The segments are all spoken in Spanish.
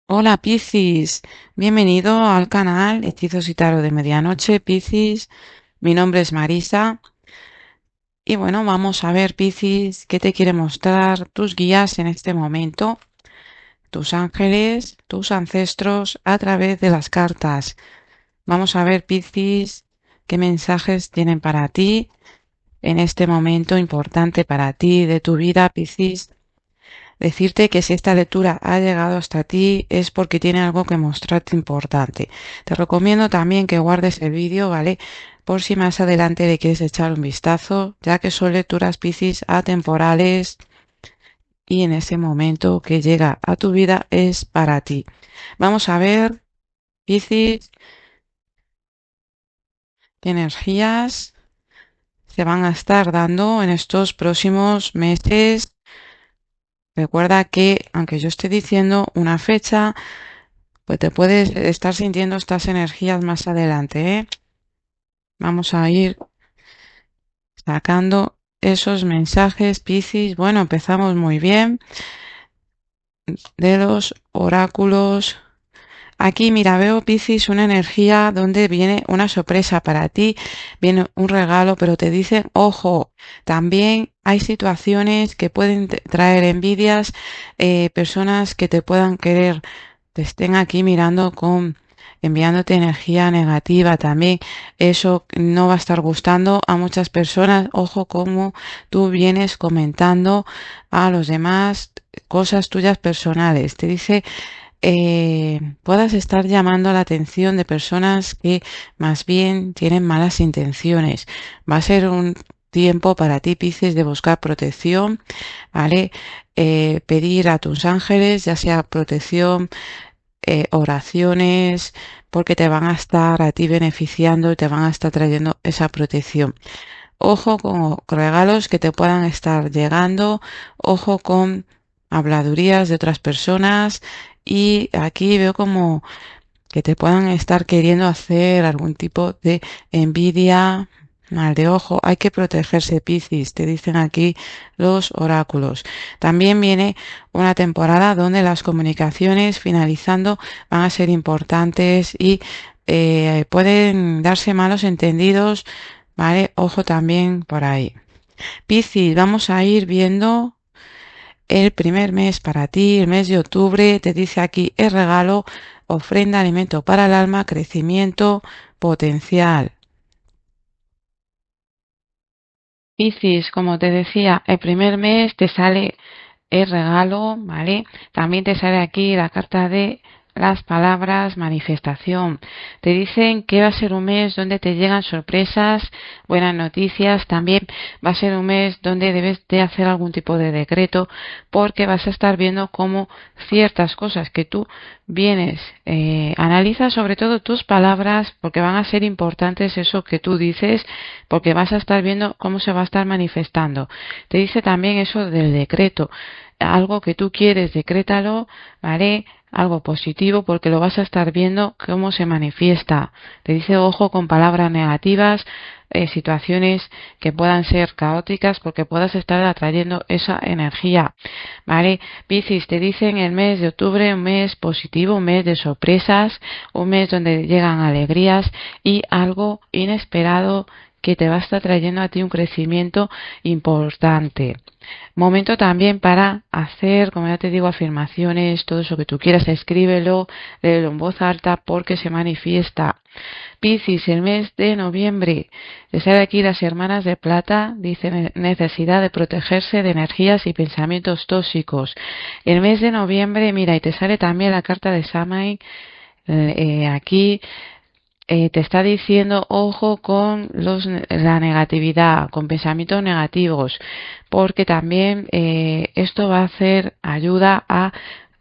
Hola Piscis, bienvenido al canal Hechizos y Tarot de Medianoche, Piscis. Mi nombre es Marisa y bueno, vamos a ver Piscis, qué te quiere mostrar tus guías en este momento, tus ángeles, tus ancestros a través de las cartas. Vamos a ver Piscis, qué mensajes tienen para ti en este momento importante para ti de tu vida, Piscis. Decirte que si esta lectura ha llegado hasta ti es porque tiene algo que mostrarte importante. Te recomiendo también que guardes el vídeo, ¿vale? Por si más adelante le quieres echar un vistazo, ya que son lecturas Piscis atemporales y en ese momento que llega a tu vida es para ti. Vamos a ver, Piscis, qué energías se van a estar dando en estos próximos meses. Recuerda que, aunque yo esté diciendo una fecha, pues te puedes estar sintiendo estas energías más adelante, ¿eh? Vamos a ir sacando esos mensajes, Piscis. Bueno, empezamos muy bien. De los oráculos. Aquí, mira, veo Piscis una energía donde viene una sorpresa para ti, viene un regalo, pero te dicen, ojo, también hay situaciones que pueden traer envidias, personas que te puedan querer, te estén aquí mirando con enviándote energía negativa también. Eso no va a estar gustando a muchas personas. Ojo como tú vienes comentando a los demás cosas tuyas personales. Te dice puedas estar llamando la atención de personas que más bien tienen malas intenciones. Va a ser un tiempo para ti, Piscis, de buscar protección, ¿vale? Pedir a tus ángeles, ya sea protección, oraciones, porque te van a estar a ti beneficiando y te van a estar trayendo esa protección. Ojo con regalos que te puedan estar llegando, ojo con habladurías de otras personas y aquí veo como que te puedan estar queriendo hacer algún tipo de envidia, mal de ojo. Hay que protegerse, Piscis, te dicen aquí los oráculos. También viene una temporada donde las comunicaciones finalizando van a ser importantes y pueden darse malos entendidos, ¿vale? Ojo también por ahí. Piscis, vamos a ir viendo el primer mes para ti, el mes de octubre, te dice aquí el regalo, ofrenda, alimento para el alma, crecimiento potencial. Piscis, como te decía, el primer mes te sale el regalo, ¿vale? También te sale aquí la carta de las palabras manifestación. Te dicen que va a ser un mes donde te llegan sorpresas, buenas noticias. También va a ser un mes donde debes de hacer algún tipo de decreto porque vas a estar viendo cómo ciertas cosas que tú vienes, analiza sobre todo tus palabras porque van a ser importantes eso que tú dices porque vas a estar viendo cómo se va a estar manifestando. Te dice también eso del decreto, algo que tú quieres, decrétalo, ¿vale? Algo positivo porque lo vas a estar viendo cómo se manifiesta. Te dice ojo con palabras negativas, situaciones que puedan ser caóticas porque puedas estar atrayendo esa energía, ¿vale? Piscis, te dice en el mes de octubre un mes positivo, un mes de sorpresas, un mes donde llegan alegrías y algo inesperado que te va a estar trayendo a ti un crecimiento importante. Momento también para hacer, como ya te digo, afirmaciones, todo eso que tú quieras, escríbelo, léelo en voz alta porque se manifiesta. Piscis, el mes de noviembre. Te sale aquí las hermanas de plata, dice necesidad de protegerse de energías y pensamientos tóxicos. El mes de noviembre, mira, y te sale también la carta de Samhain, aquí te está diciendo ojo con la negatividad, con pensamientos negativos, porque también esto va a hacer ayuda a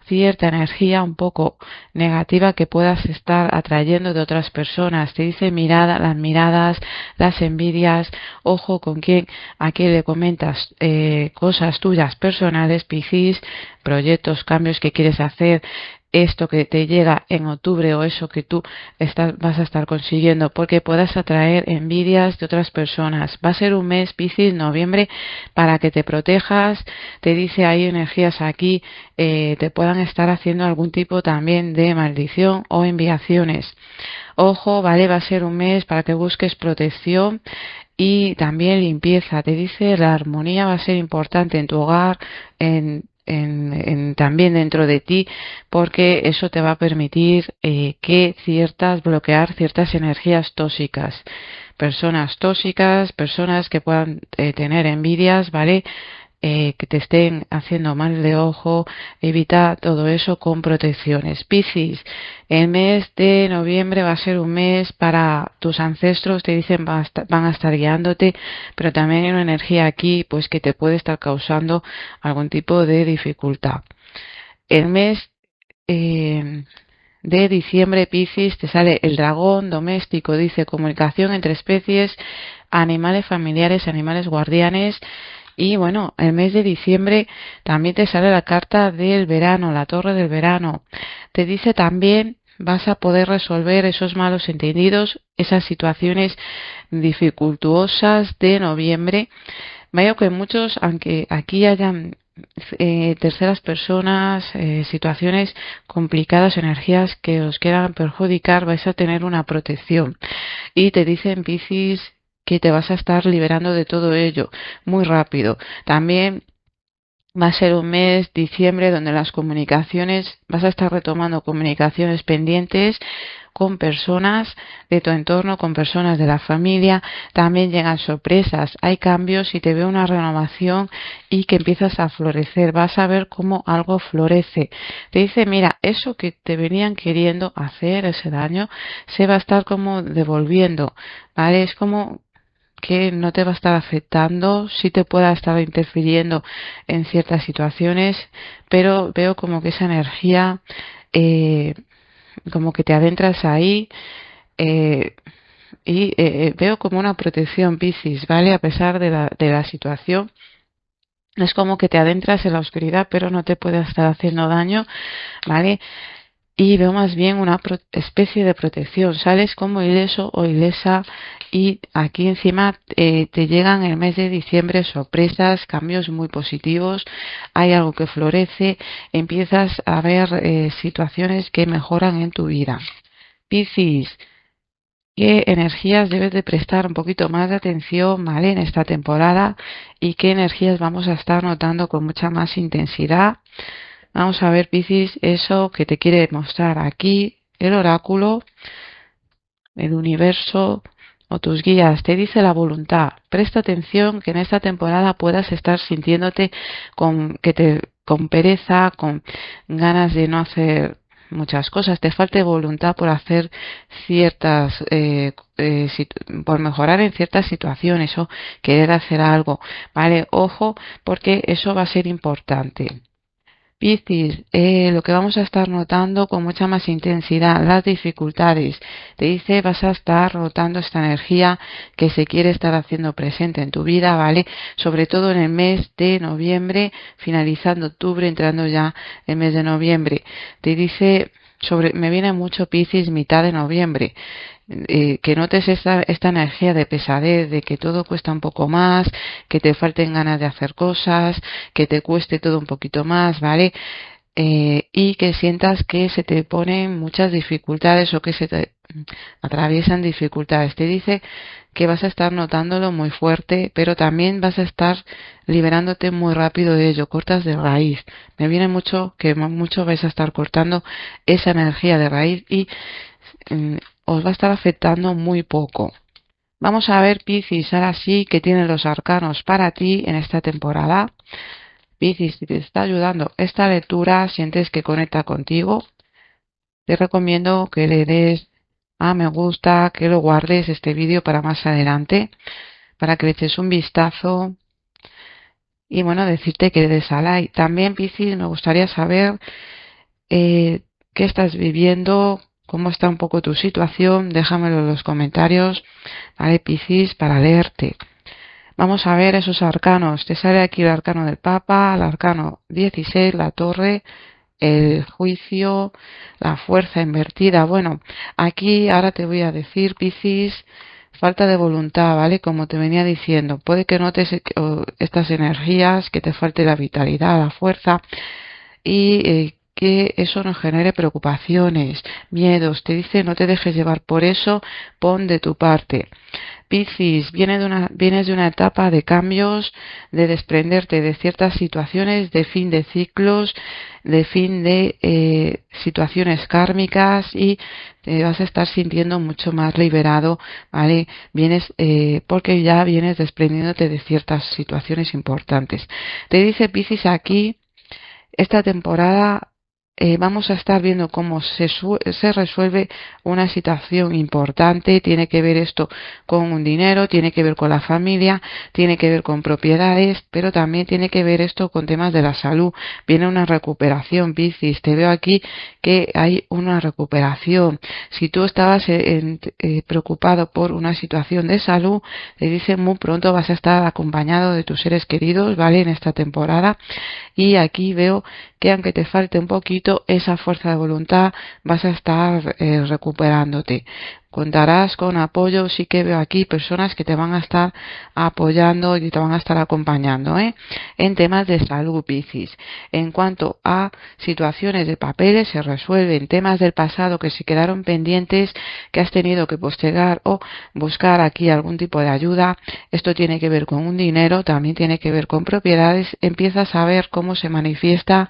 cierta energía un poco negativa que puedas estar atrayendo de otras personas. Te dice mirada, las miradas, las envidias, ojo con quién, a quién le comentas cosas tuyas personales, Piscis, proyectos, cambios que quieres hacer, esto que te llega en octubre o eso que tú vas a estar consiguiendo, porque puedas atraer envidias de otras personas. Va a ser un mes, Piscis, noviembre, para que te protejas. Te dice, hay energías aquí, te puedan estar haciendo algún tipo también de maldición o enviaciones. Ojo, vale, va a ser un mes para que busques protección y también limpieza. Te dice, la armonía va a ser importante en tu hogar, también dentro de ti, porque eso te va a permitir bloquear ciertas energías tóxicas. Personas tóxicas, personas que puedan tener envidias, ¿vale? Que te estén haciendo mal de ojo, evita todo eso con protecciones. Piscis, el mes de noviembre va a ser un mes para tus ancestros, te dicen van a estar guiándote, pero también hay una energía aquí pues que te puede estar causando algún tipo de dificultad. El mes de diciembre, Piscis, te sale el dragón doméstico, dice comunicación entre especies, animales familiares, animales guardianes. Y bueno, el mes de diciembre también te sale la carta del verano, la torre del verano. Te dice también vas a poder resolver esos malos entendidos, esas situaciones dificultuosas de noviembre. Veo que muchos, aunque aquí hayan terceras personas, situaciones complicadas, energías que os quieran perjudicar, vais a tener una protección. Y te dicen, Piscis, que te vas a estar liberando de todo ello muy rápido. También va a ser un mes, diciembre, donde las comunicaciones, vas a estar retomando comunicaciones pendientes con personas de tu entorno, con personas de la familia. También llegan sorpresas, hay cambios y te veo una renovación y que empiezas a florecer. Vas a ver cómo algo florece. Te dice, mira, eso que te venían queriendo hacer, ese daño, se va a estar como devolviendo, ¿vale? Es como que no te va a estar afectando, sí te pueda estar interfiriendo en ciertas situaciones, pero veo como que esa energía, como que te adentras ahí, eh, veo como una protección, Piscis, ¿vale? A pesar de la situación. Es como que te adentras en la oscuridad, pero no te puede estar haciendo daño, ¿vale? Y veo más bien una especie de protección. Sales como ileso o ilesa y aquí encima te llegan en el mes de diciembre sorpresas, cambios muy positivos, hay algo que florece, empiezas a ver situaciones que mejoran en tu vida. Piscis, ¿qué energías debes de prestar un poquito más de atención, ¿vale? En esta temporada y qué energías vamos a estar notando con mucha más intensidad? Vamos a ver, Piscis, eso que te quiere mostrar aquí el oráculo, el universo o tus guías. Te dice la voluntad. Presta atención que en esta temporada puedas estar sintiéndote con pereza, con ganas de no hacer muchas cosas. Te falte voluntad por hacer ciertas, por mejorar en ciertas situaciones o querer hacer algo. Vale, ojo, porque eso va a ser importante. Piscis, lo que vamos a estar notando con mucha más intensidad, las dificultades. Te dice, vas a estar notando esta energía que se quiere estar haciendo presente en tu vida, ¿vale? Sobre todo en el mes de noviembre, finalizando octubre, entrando ya el mes de noviembre. Te dice, me viene mucho Piscis mitad de noviembre. Que notes esta energía de pesadez, de que todo cuesta un poco más, que te falten ganas de hacer cosas, que te cueste todo un poquito más, ¿vale? Y que sientas que se te ponen muchas dificultades o que se te atraviesan dificultades. Te dice que vas a estar notándolo muy fuerte, pero también vas a estar liberándote muy rápido de ello, cortas de raíz. Me viene mucho que mucho vais a estar cortando esa energía de raíz y os va a estar afectando muy poco. Vamos a ver, Piscis, ahora sí que tienen los arcanos para ti en esta temporada. Piscis, si te está ayudando esta lectura, sientes que conecta contigo, te recomiendo que le des a me gusta, que lo guardes este vídeo para más adelante, para que le eches un vistazo y bueno, decirte que le des a like. También, Piscis, me gustaría saber qué estás viviendo, cómo está un poco tu situación, déjamelo en los comentarios, ¿vale, Piscis? Para leerte. Vamos a ver esos arcanos. Te sale aquí el arcano del Papa, el arcano 16, la torre el juicio, la fuerza invertida. Bueno, aquí ahora te voy a decir, Piscis, falta de voluntad, ¿vale? Como te venía diciendo, puede que notes estas energías, que te falte la vitalidad, la fuerza y que eso nos genere preocupaciones, miedos. Te dice no te dejes llevar por eso, pon de tu parte. Piscis, vienes de una etapa de cambios, de desprenderte de ciertas situaciones, de fin de ciclos, de fin de situaciones kármicas y te vas a estar sintiendo mucho más liberado, ¿vale? Vienes, porque ya vienes desprendiéndote de ciertas situaciones importantes. Te dice Piscis aquí esta temporada vamos a estar viendo cómo se resuelve una situación importante. Tiene que ver esto con un dinero, tiene que ver con la familia, tiene que ver con propiedades, pero también tiene que ver esto con temas de la salud. Viene una recuperación, Piscis. Te veo aquí que hay una recuperación. Si tú estabas preocupado por una situación de salud, te dice muy pronto vas a estar acompañado de tus seres queridos, ¿vale? En esta temporada. Y aquí veo que aunque te falte un poquito esa fuerza de voluntad, vas a estar recuperándote. Contarás con apoyo, sí que veo aquí personas que te van a estar apoyando y te van a estar acompañando, en temas de salud, Piscis. En cuanto a situaciones de papeles, se resuelven temas del pasado que se quedaron pendientes, que has tenido que postergar o buscar aquí algún tipo de ayuda. Esto tiene que ver con un dinero, también tiene que ver con propiedades. Empiezas a ver cómo se manifiesta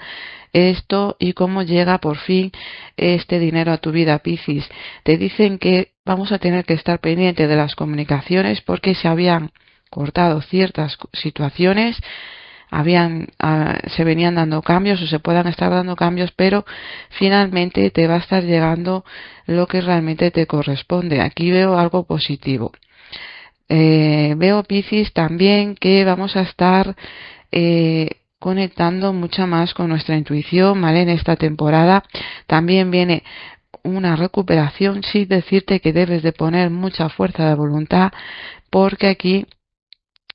esto y cómo llega por fin este dinero a tu vida, Piscis. Te dicen que vamos a tener que estar pendiente de las comunicaciones porque se habían cortado ciertas situaciones, se venían dando cambios o se puedan estar dando cambios, pero finalmente te va a estar llegando lo que realmente te corresponde. Aquí veo algo positivo. Veo, Piscis, también que vamos a estar conectando mucho más con nuestra intuición, ¿vale? En esta temporada también viene una recuperación, sin decirte que debes de poner mucha fuerza de voluntad, porque aquí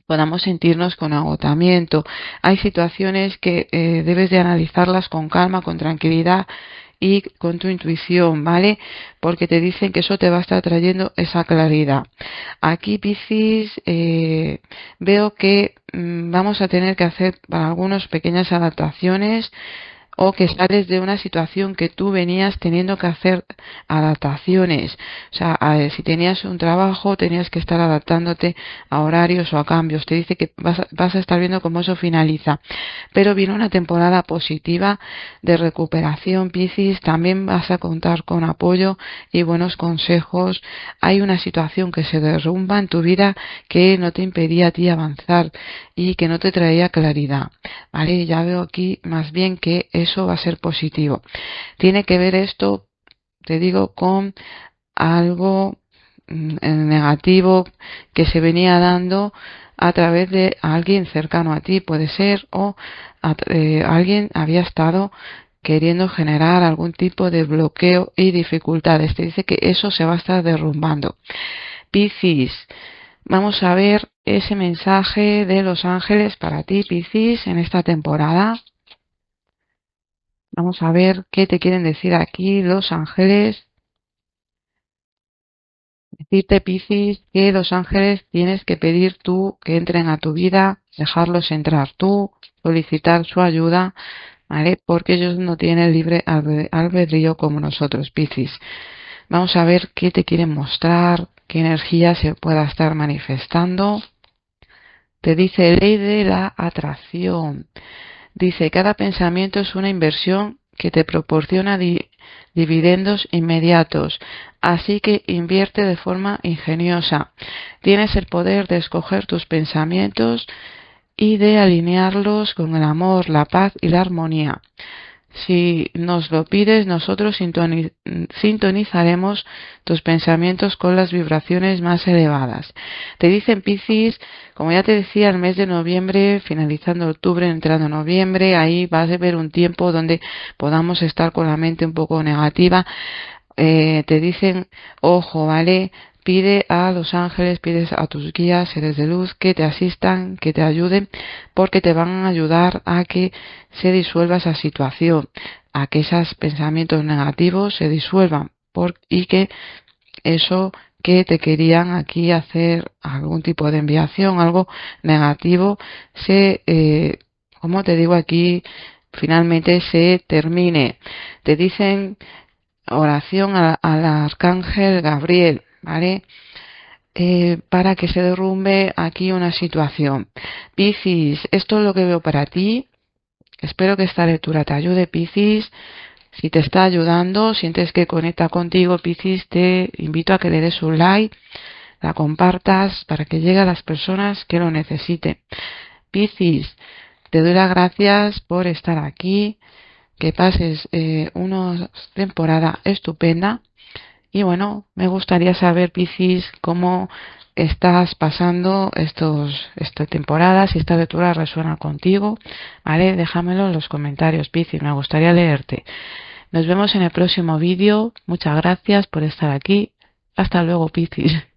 podamos sentirnos con agotamiento. Hay situaciones que debes de analizarlas con calma, con tranquilidad y con tu intuición, ¿vale? Porque te dicen que eso te va a estar trayendo esa claridad. Aquí, Piscis, veo que vamos a tener que hacer para algunos pequeñas adaptaciones o que sales de una situación que tú venías teniendo que hacer adaptaciones. O sea, si tenías un trabajo, tenías que estar adaptándote a horarios o a cambios. Te dice que vas a estar viendo cómo eso finaliza. Pero viene una temporada positiva de recuperación, Piscis. También vas a contar con apoyo y buenos consejos. Hay una situación que se derrumba en tu vida que no te impedía a ti avanzar y que no te traía claridad. Vale, ya veo aquí más bien que eso va a ser positivo. Tiene que ver esto, te digo, con algo negativo que se venía dando a través de alguien cercano a ti, puede ser, o alguien había estado queriendo generar algún tipo de bloqueo y dificultades. Te dice que eso se va a estar derrumbando. Piscis, vamos a ver ese mensaje de los ángeles para ti, Piscis, en esta temporada. Vamos a ver qué te quieren decir aquí los ángeles. Decirte, Piscis, que los ángeles tienes que pedir tú que entren a tu vida, dejarlos entrar tú, solicitar su ayuda, ¿vale? Porque ellos no tienen libre albedrío como nosotros, Piscis. Vamos a ver qué te quieren mostrar, qué energía se pueda estar manifestando. Te dice ley de la atracción. Dice, cada pensamiento es una inversión que te proporciona dividendos inmediatos, así que invierte de forma ingeniosa. Tienes el poder de escoger tus pensamientos y de alinearlos con el amor, la paz y la armonía. Si nos lo pides, nosotros sintonizaremos tus pensamientos con las vibraciones más elevadas. Te dicen, Piscis, como ya te decía, el mes de noviembre, finalizando octubre, entrando noviembre, ahí vas a ver un tiempo donde podamos estar con la mente un poco negativa. Te dicen, ojo, ¿vale? Pide a los ángeles, pides a tus guías, seres de luz, que te asistan, que te ayuden, porque te van a ayudar a que se disuelva esa situación. a que esos pensamientos negativos se disuelvan y que eso que te querían aquí hacer algún tipo de enviación, algo negativo, como te digo aquí, finalmente se termine. Te dicen oración al arcángel Gabriel, ¿vale? Para que se derrumbe aquí una situación. Piscis, esto es lo que veo para ti. Espero que esta lectura te ayude, Piscis. Si te está ayudando, sientes que conecta contigo, Piscis, te invito a que le des un like, la compartas para que llegue a las personas que lo necesiten. Piscis, te doy las gracias por estar aquí, que pases una temporada estupenda. Y bueno, me gustaría saber, Piscis, cómo estás pasando esta temporada, si esta lectura resuena contigo, ¿vale? Déjamelo en los comentarios, Piscis, me gustaría leerte. Nos vemos en el próximo vídeo. Muchas gracias por estar aquí. Hasta luego, Piscis.